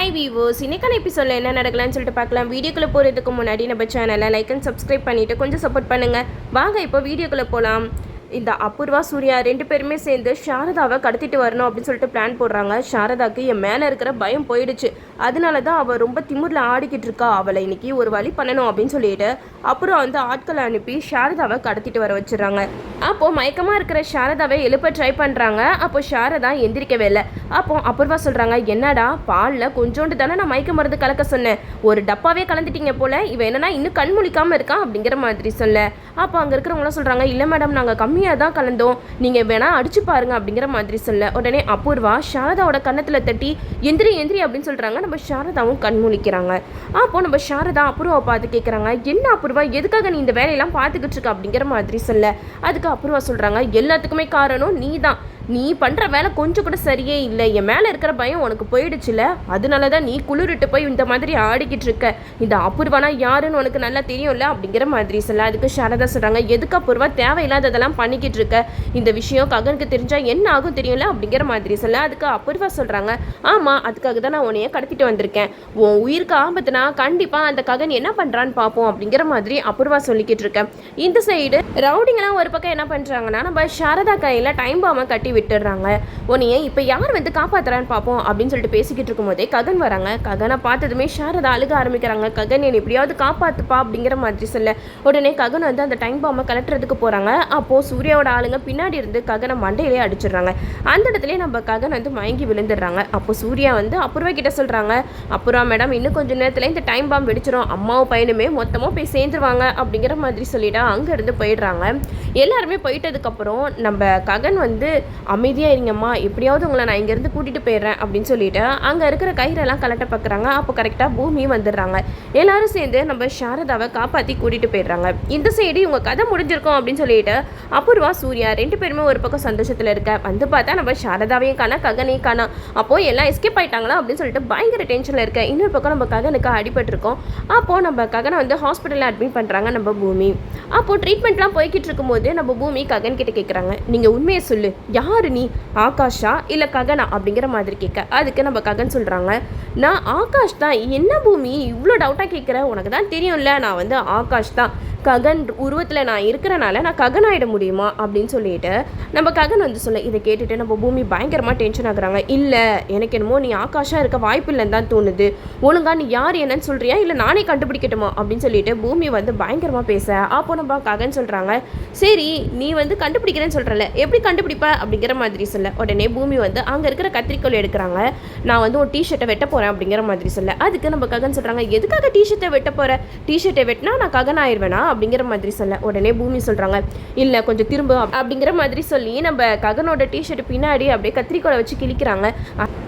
Hi viewers, இன்னைக்கான எபிசோடில் என்ன நடக்கலாம்னு சொல்லிட்டு பார்க்கலாம். வீடியோக்குள்ளே போகிறதுக்கு முன்னாடி நம்ம சேனலை லைக் அண்ட் சப்ஸ்கிரைப் பண்ணிவிட்டு கொஞ்சம் சப்போர்ட் பண்ணுங்கள். வாங்க இப்போ வீடியோக்குள்ளே போகலாம். இந்த அபூர்வா சூர்யா ரெண்டு பேருமே சேர்ந்து சாரதாவை கடத்திட்டு வரணும் அப்படின்னு சொல்லிட்டு பிளான் போடுறாங்க. சாரதாக்கு என் மேலே இருக்கிற பயம் போயிடுச்சு, அதனால தான் அவள் ரொம்ப திமிரில் ஆடிக்கிட்டு இருக்கா, அவளை இன்னைக்கு ஒரு வழி பண்ணணும் அப்படின்னு சொல்லிட்டு அப்புறம் ஆட்களை அனுப்பி சாரதாவை கடத்திட்டு வர வச்சிடறாங்க. அப்போது மயக்கமாக இருக்கிற சாரதாவை எழுப்ப ட்ரை பண்ணுறாங்க. அப்போ சாரதா எந்திரிக்கவே இல்லை. அப்போ அபூர்வா சொல்கிறாங்க, என்னடா பாலில் கொஞ்சோண்டு தானே நான் மயக்க மருந்து கலக்க சொன்னேன், ஒரு டப்பாவே கலந்துட்டீங்க போல, இவன் என்னன்னா இன்னும் கண் முழிக்காமல் இருக்கான் அப்படிங்கிற மாதிரி சொல்ல. அப்போ அங்கே இருக்கிறவங்களாம் சொல்கிறாங்க, இல்லை மேடம் நாங்கள் கம்மியாக தான் கலந்தோம், நீங்கள் வேணா அடிச்சு பாருங்க அப்படிங்கிற மாதிரி சொல்ல. உடனே அபூர்வா சாரதாவோட கன்னத்தில் தட்டி எந்திரி எந்திரி அப்படின்னு சொல்கிறாங்க. நம்ம சாரதாவும் கண் முழிக்கிறாங்க. அப்போ நம்ம சாரதா அபூர்வா பார்த்து கேட்குறாங்க, என்ன அபூர்வா எதுக்காக நீ இந்த வேலையெல்லாம் பார்த்துக்கிட்டு இருக்க அப்படிங்கிற மாதிரி சொல்ல. அதுக்கு அபூர்வா சொல்கிறாங்க, எல்லாத்துக்குமே காரணம் நீ தான், நீ பண்ணுற வேலை கொஞ்சம் கூட சரியே இல்லை, என் மேலே இருக்கிற பயம் உனக்கு போயிடுச்சுல, அதனால தான் நீ குளிரிட்டு போய் இந்த மாதிரி ஆடிக்கிட்டு இருக்க, இந்த அபூர்வானா யாருன்னு உனக்கு நல்லா தெரியும்ல அப்படிங்கிற மாதிரி சொல்ல. அதுக்கு சாரதா சொல்கிறாங்க, எதுக்கு அபூர்வா தேவையில்லாததெல்லாம் பண்ணிக்கிட்டு இருக்க, இந்த விஷயம் ககனுக்கு தெரிஞ்சால் என்ன ஆகும் தெரியும்ல அப்படிங்கிற மாதிரி சொல்ல. அதுக்கு அபூர்வா சொல்கிறாங்க, ஆமாம் அதுக்காக தான் நான் உன்னைய கடத்திட்டு வந்திருக்கேன், உன் உயிருக்கு ஆபத்துனா கண்டிப்பாக அந்த ககன் என்ன பண்ணுறான்னு பார்ப்போம் அப்படிங்கிற மாதிரி அபூர்வா சொல்லிக்கிட்டு இருக்கேன். இந்த சைடு ரவுடிங்கெல்லாம் ஒரு பக்கம் என்ன பண்ணுறாங்கன்னா, நம்ம சாரதா கையில் டைம் பாமை கட்டி விட்டுடுறாங்க. உன்னையே இப்போ யார் காப்பாற்றுறான்னு பார்ப்போம் அப்படின்னு சொல்லிட்டு பேசிக்கிட்டு இருக்கும்போதே ககன் வராங்க. ககனை பார்த்ததுமே சாரதா அழுக ஆரம்பிக்கிறாங்க. ககன் என்னை எப்படியாவது காப்பாற்றுப்பா அப்படிங்கிற மாதிரி சொல்ல. உடனே ககன் அந்த டைம் பாம்பை கலட்டுறதுக்கு போகிறாங்க. அப்போது சூர்யாவோட ஆளுங்க பின்னாடி இருந்து ககனை மண்டையிலே அடிச்சிடுறாங்க. அந்த இடத்துல நம்ம ககன் மயங்கி விழுந்துடுறாங்க. அப்போ சூர்யா அபூர்வா கிட்ட சொல்கிறாங்க, அப்புறம் மேடம் இன்னும் கொஞ்சம் நேரத்தில் இந்த டைம் பாம்பு வெடிச்சிடும், அம்மாவும் பையனுமே மொத்தமாக போய் சேர்ந்துருவாங்க அப்படிங்கிற மாதிரி சொல்லிவிட்டு அங்கேருந்து போயிடுறாங்க. எல்லாருமே போயிட்டதுக்கப்புறம் நம்ம ககன் அமைதியாக இருங்கம்மா, எப்படியாவது உங்களை நான் இங்கேருந்து கூட்டிகிட்டு போயிடுறேன் அப்படின்னு சொல்லிட்டு அங்கே இருக்கிற கயிறெல்லாம் கலட்ட பார்க்குறாங்க. அப்போ கரெக்டாக பூமி வந்துடுறாங்க. எல்லாரும் சேர்ந்து நம்ம சாரதாவை காப்பாற்றி கூட்டிகிட்டு போயிடுறாங்க. இந்த சைடு இவங்க கதை முடிஞ்சிருக்கோம் அப்படின்னு சொல்லிட்டு அபூர்வா சூர்யா ரெண்டு பேருமே ஒரு பக்கம் சந்தோஷத்தில் இருக்க. பார்த்தா நம்ம சாரதாவையும் காணா ககனையும் காணா. அப்போது எல்லாம் எஸ்கேப் ஆயிட்டாங்களா அப்படின்னு சொல்லிட்டு பயங்கர டென்ஷனில் இருக்க. இன்னொரு பக்கம் நம்ம ககனுக்கு அடிபட்டிருக்கோம். அப்போது நம்ம ககனை ஹாஸ்பிட்டலில் அட்மிட் பண்ணுறாங்க நம்ம பூமி. அப்போது ட்ரீட்மெண்ட்லாம் போய்கிட்டு இருக்கும்போது நம்ம பூமி ககன் கிட்ட கேட்குறாங்க, நீங்கள் உண்மையை சொல்லு, யாரு நீ, ஆகாஷா இல்லை ககனா அப்படிங்கிற மாதிரி கேட்க. அதுக்கு நம்ம ககன் சொல்கிறாங்க, நான் ஆகாஷ் தான். என்ன பூமி இவ்வளோ டவுட்டாக கேட்குற, உனக்கு தான் தெரியும்ல நான் ஆகாஷ் தான், ககன் உருவத்தில் நான் இருக்கிறனால நான் ககன் ஆகிட முடியுமா அப்படின்னு சொல்லிட்டு நம்ம ககன் சொல்ல. இதை கேட்டுட்டு நம்ம பூமி பயங்கரமாக டென்ஷன் ஆகுறாங்க. இல்லை எனக்கு என்னமோ நீ ஆகாஷாக இருக்க வாய்ப்பு இல்லைன்னு தான் தோணுது, ஒழுங்கா நீ யார் என்னன்னு சொல்கிறியா இல்லை நானே கண்டுபிடிக்கட்டுமா அப்படின்னு சொல்லிட்டு பூமி பயங்கரமாக பேச. அப்போ நம்ம ககன் சொல்கிறாங்க, சரி நீ கண்டுபிடிக்கிறேன்னு சொல்கிறல, எப்படி கண்டுபிடிப்ப அப்படிங்கிற மாதிரி சொல்ல. உடனே பூமி அங்கே இருக்கிற கத்திரிக்கோள் எடுக்கிறாங்க. நான் ஒரு டிஷர்ட்டை வெட்ட போகிறேன் அப்படிங்கிற மாதிரி சொல்ல. அதுக்கு நம்ம ககன் சொல்கிறாங்க, எதுக்காக டிஷர்ட்டை வெட்ட போகிற, டிஷர்ட்டை வெட்டினா நான் ககன் ஆயிடுவேனா அப்படிங்கிற மாதிரி சொல்ல. உடனே பூமி சொல்கிறாங்க, இல்லை கொஞ்சம் திரும்ப அப்படிங்கிற மாதிரி சொல்லி நம்ம ககனோட டிஷர்ட் பின்னாடி அப்படியே கத்திரிக்கோளை வச்சு கிழிக்கிறாங்க.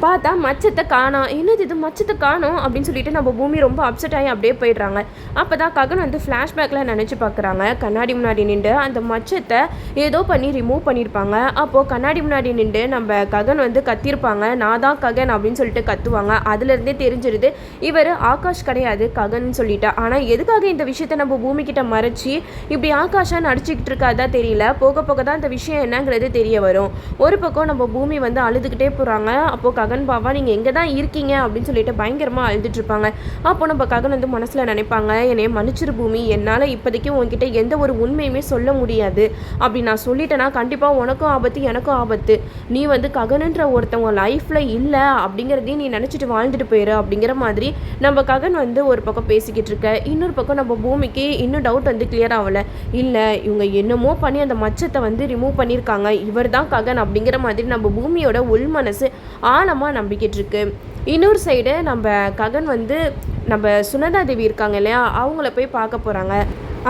பார்த்தா மச்சத்தை காணோம். என்னது இது மச்சத்தை காணோம் அப்படின்னு சொல்லிட்டு நம்ம பூமி ரொம்ப அப்செட் ஆகி அப்படியே போயிடுறாங்க. அப்போ தான் ககன் ஃப்ளாஷ்பேக்கில் நினச்சி பார்க்குறாங்க. கண்ணாடி முன்னாடி நின்று அந்த மச்சத்தை ஏதோ பண்ணி ரிமூவ் பண்ணியிருப்பாங்க. அப்போது கண்ணாடி முன்னாடி நின்று நம்ம ககன் கத்திருப்பாங்க, நான் தான் ககன் அப்படின்னு சொல்லிட்டு கத்துவாங்க. அதுலேருந்தே தெரிஞ்சிருது இவர் ஆகாஷ் கிடையாது ககன் சொல்லிட்டா. ஆனால் எதுக்காக இந்த விஷயத்தை நம்ம பூமிக்கிட்ட மறைச்சி இப்படி ஆகாஷா நடிச்சுக்கிட்டு இருக்காதா தெரியல. போக போக தான் இந்த விஷயம் என்னங்கிறது தெரிய வரும். ஒரு பக்கம் நம்ம பூமி அழுதுகிட்டே போகிறாங்க. அப்போது ககன் பாபா நீங்கள் எங்கே தான் இருக்கீங்க அப்படின்னு சொல்லிட்டு பயங்கரமாக அழுதுட்டு இருப்பாங்க. அப்போ நம்ம ககன் மனசில் நினைப்பாங்க, என்னைய மன்னிச்சிரு பூமி, என்னால் இப்போதைக்கு உங்ககிட்ட எந்த ஒரு உண்மையுமே சொல்ல முடியாது, அப்படி நான் சொல்லிட்டேன்னா கண்டிப்பாக உனக்கும் ஆபத்து எனக்கும் ஆபத்து, நீ ககனுன்ற ஒருத்தவங்க லைஃப்பில் இல்லை அப்படிங்கிறதையும் நீ நினச்சிட்டு வாழ்ந்துட்டு போயிரு அப்படிங்கிற மாதிரி நம்ம ககன் ஒரு பக்கம் பேசிக்கிட்டு இருக்க. இன்னொரு பக்கம் நம்ம பூமிக்கு இன்னும் டவுட் கிளியர் ஆகலை. இல்லை இவங்க என்னமோ பண்ணி அந்த மச்சத்தை ரிமூவ் பண்ணியிருக்காங்க, இவர் தான் ககன் அப்படிங்கிற மாதிரி நம்ம பூமியோட உள் மனசு ஆழமாக நம்பிக்கிட்டு இருக்கு. இன்னொரு சைடு நம்ம ககன் நம்ம சுனந்தா தேவி இருக்காங்க இல்லையா, அவங்கள போய் பார்க்க போகிறாங்க.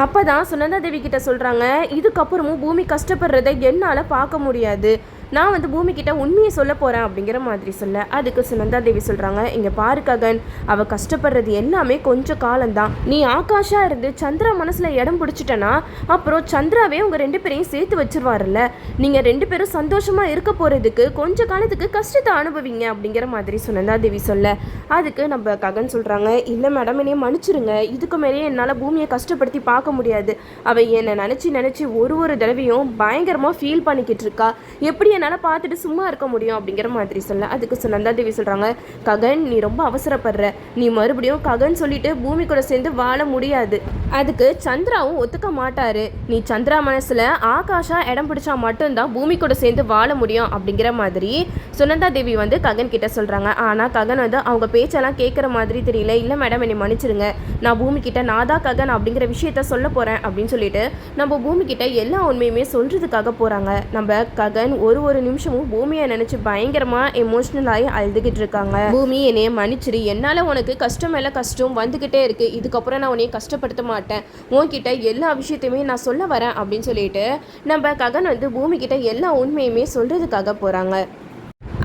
அப்போ தான் சுனந்தா தேவி கிட்ட சொல்கிறாங்க, இதுக்கப்புறமும் பூமி கஷ்டப்படுறதை என்னால் பார்க்க முடியாது, நான் பூமிக்கிட்ட உண்மையை சொல்ல போகிறேன் அப்படிங்கிற மாதிரி சொல்ல. அதுக்கு சுனந்தா தேவி சொல்கிறாங்க, இங்கே பாரு ககன், அவள் கஷ்டப்படுறது எல்லாமே கொஞ்சம் காலம்தான், நீ ஆகாஷாக இருந்து சந்திரா மனசில் இடம் பிடிச்சிட்டனா அப்புறம் சந்திராவே உங்கள் ரெண்டு பேரையும் சேர்த்து வச்சிருவாருல்ல, நீங்கள் ரெண்டு பேரும் சந்தோஷமாக இருக்க போகிறதுக்கு கொஞ்ச காலத்துக்கு கஷ்டத்தை அனுபவிங்க அப்படிங்கிற மாதிரி சுனந்தா தேவி சொல்ல. அதுக்கு நம்ம ககன் சொல்கிறாங்க, இல்லை மேடம் என்னைய மன்னிச்சிருங்க, இதுக்கு மேலேயே என்னால் பூமியை கஷ்டப்படுத்தி பார்க்க முடியாது, அவள் என்னை நினச்சி ஒரு தடவையும் பயங்கரமாக ஃபீல் பண்ணிக்கிட்டு இருக்கா, எப்படி என்னால் பார்த்துட்டு சும்மா இருக்க முடியும் அப்படிங்கிற மாதிரி சொல்ல அதுக்கு சுனந்தா தேவி சொல்கிறாங்க, ககன் நீ ரொம்ப அவசரப்படுற, நீ மறுபடியும் ககன் சொல்லிட்டு பூமி கூட சேர்ந்து வாழ முடியாது, அதுக்கு சந்திராவும் ஒத்துக்க மாட்டாரு, நீ சந்திரா மனசில் ஆகாஷா இடம் பிடிச்சா மட்டும்தான் பூமி கூட சேர்ந்து வாழ முடியும் அப்படிங்கிற மாதிரி சுனந்தா தேவி வந்து ககன் கிட்ட சொல்கிறாங்க. ஆனால் ககன் வந்து அவங்க பேச்செல்லாம் கேட்குற மாதிரி தெரியல. இல்லை மேடம் என்னை மன்னிச்சிருங்க, நான் பூமி கிட்ட நான் தான் ககன் அப்படிங்கிற விஷயத்த சொல்ல போகிறேன் அப்படின்னு சொல்லிட்டு நம்ம பூமி கிட்ட எல்லா உண்மையுமே சொல்கிறதுக்காக போகிறாங்க. நம்ம ககன் ஒரு நிமிஷமும் பூமியை நினச்சி பயங்கரமாக எமோஷ்னல் ஆகி அழுதுகிட்டு இருக்காங்க. பூமி என்னைய மன்னிச்சிரு, என்னால் உனக்கு கஷ்டம் மேலே கஷ்டம் வந்துக்கிட்டே இருக்குது, இதுக்கப்புறம் நான் உன்னைய கஷ்டப்படுத்த மாட்டேன், உன்கிட்ட எல்லா விஷயத்தையுமே நான் சொல்ல வரேன் அப்படின்னு சொல்லிட்டு நம்ம ககன் வந்து பூமி கிட்ட எல்லா உண்மையுமே சொல்கிறதுக்காக போகிறாங்க.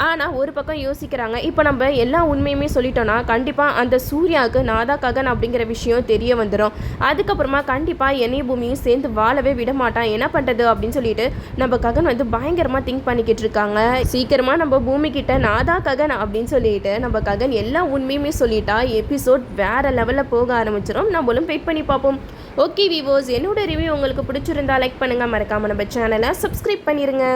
ஆனால் ஒரு பக்கம் யோசிக்கிறாங்க, இப்போ நம்ம எல்லா உண்மையுமே சொல்லிட்டோன்னா கண்டிப்பாக அந்த சூர்யாவுக்கு நாதா ககன் அப்படிங்கிற விஷயம் தெரிய வந்துடும், அதுக்கப்புறமா கண்டிப்பாக என்னைய பூமியும் சேர்ந்து வாழவே விட மாட்டான், என்ன பண்ணுறது அப்படின்னு சொல்லிட்டு நம்ம ககன் வந்து பயங்கரமாக திங்க் பண்ணிக்கிட்டு இருக்காங்க. சீக்கிரமாக நம்ம பூமி கிட்ட நாதா ககன் அப்படின்னு சொல்லிட்டு நம்ம ககன் எல்லா உண்மையுமே சொல்லிட்டா எபிசோட் வேறு லெவலில் போக ஆரம்பிச்சிடும். நம்மளும் வெயிட் பண்ணி பார்ப்போம். ஓகே வீவர்ஸ், என்னோட ரிவ்யூ உங்களுக்கு பிடிச்சிருந்தா லைக் பண்ணுங்கள், மறக்காமல் நம்ம சேனலை சப்ஸ்கிரைப் பண்ணிடுங்க.